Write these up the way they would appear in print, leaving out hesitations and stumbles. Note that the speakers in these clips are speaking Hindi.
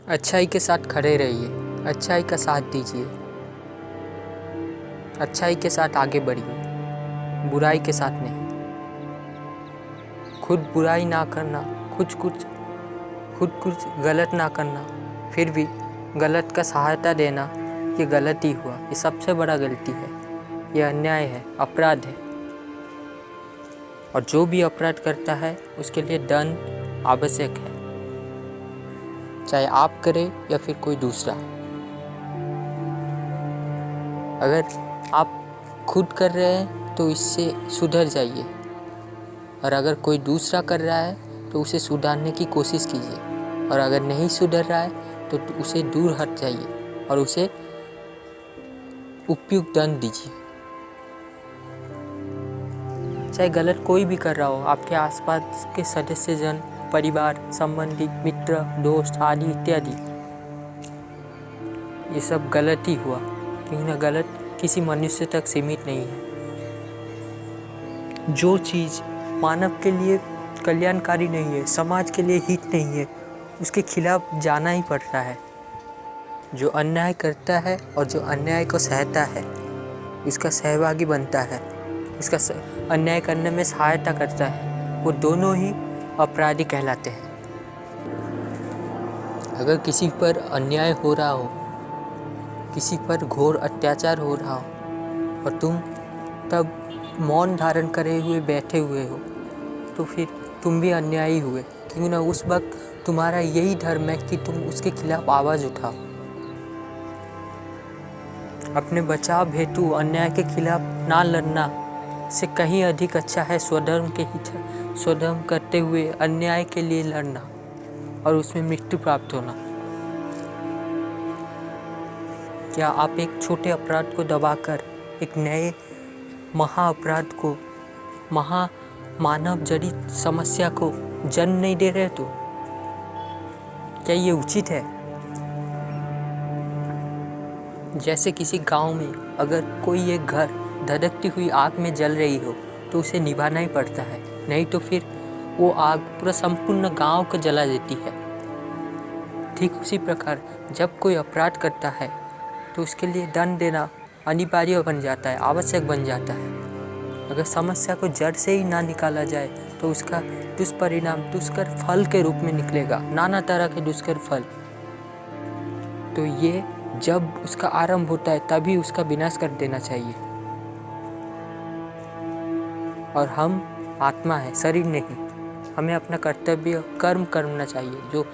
अच्छाई के साथ खड़े रहिए, अच्छाई का साथ दीजिए, अच्छाई के साथ आगे बढ़िए, बुराई के साथ नहीं। खुद बुराई ना करना, खुद कुछ गलत ना करना, फिर भी गलत का सहायता देना, ये गलती हुआ, ये सबसे बड़ा गलती है, ये अन्याय है, अपराध है। और जो भी अपराध करता है उसके लिए दंड आवश्यक है, चाहे आप करें या फिर कोई दूसरा। अगर आप खुद कर रहे हैं तो इससे सुधर जाइए, और अगर कोई दूसरा कर रहा है तो उसे सुधारने की कोशिश कीजिए, और अगर नहीं सुधर रहा है तो उसे दूर हट जाइए और उसे उपयुक्त दंड दीजिए। चाहे गलत कोई भी कर रहा हो, आपके आसपास के सदस्य जन, परिवार, संबंधी, मित्र, दोस्त आदि इत्यादि, ये सब गलत ही हुआ, क्योंकि ना गलत किसी मनुष्य तक सीमित नहीं है। जो चीज़ मानव के लिए कल्याणकारी नहीं है, समाज के लिए हित नहीं है, उसके खिलाफ जाना ही पड़ता है। जो अन्याय करता है और जो अन्याय को सहता है, उसका सहभागी बनता है, उसका अन्याय करने में सहायता करता है, वो दोनों ही अपराधी कहलाते हैं। अगर किसी पर अन्याय हो रहा हो, किसी पर घोर अत्याचार हो रहा हो और तुम तब मौन धारण करे हुए बैठे हुए हो, तो फिर तुम भी अन्यायी हुए, क्योंकि ना उस वक्त तुम्हारा यही धर्म है कि तुम उसके खिलाफ आवाज़ उठाओ। अपने बचाव हेतु अन्याय के खिलाफ ना लड़ना से कहीं अधिक अच्छा है स्वधर्म करते हुए अन्याय के लिए लड़ना और उसमें मृत्यु प्राप्त होना। क्या आप एक छोटे अपराध को दबाकर एक नए महा अपराध को, मानव जड़ित समस्या को जन्म नहीं दे रहे? तो क्या ये उचित है? जैसे किसी गांव में अगर कोई एक घर धधकती हुई आग में जल रही हो तो उसे निभाना ही पड़ता है, नहीं तो फिर वो आग पूरा संपूर्ण गांव को जला देती है। ठीक उसी प्रकार जब कोई अपराध करता है तो उसके लिए दंड देना अनिवार्य बन जाता है, आवश्यक बन जाता है। अगर समस्या को जड़ से ही ना निकाला जाए तो उसका दुष्परिणाम दुष्कर फल के रूप में निकलेगा, नाना तरह के दुष्कर फल। तो ये जब उसका आरंभ होता है तभी उसका विनाश कर देना चाहिए। और हम आत्मा है, शरीर नहीं। हमें अपना कर्तव्य कर्म करना चाहिए, जो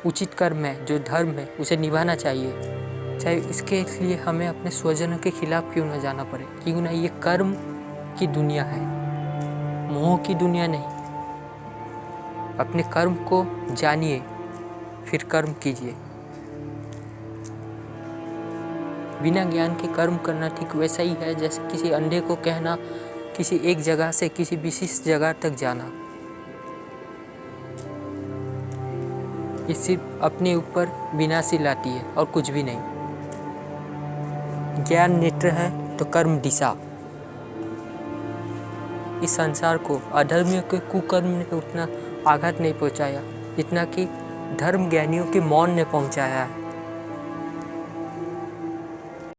उचित कर्म है, जो धर्म है, उसे निभाना चाहिए, चाहे इसके लिए हमें अपने स्वजनों के खिलाफ क्यों न जाना पड़े। क्यों ना ये कर्म की दुनिया है, मोह की दुनिया नहीं। अपने कर्म को जानिए, फिर कर्म कीजिए। बिना ज्ञान के कर्म करना ठीक वैसा ही है जैसे किसी अंधे को कहना किसी एक जगह से किसी विशिष्ट जगह तक जाना। ये सिर्फ अपने ऊपर विनाशी लाती है और कुछ भी नहीं। ज्ञान नेत्र है तो कर्म दिशा। इस संसार को अधर्मियों के कुकर्म ने उतना आघात नहीं पहुंचाया जितना कि धर्म ज्ञानियों के मौन ने पहुंचाया है।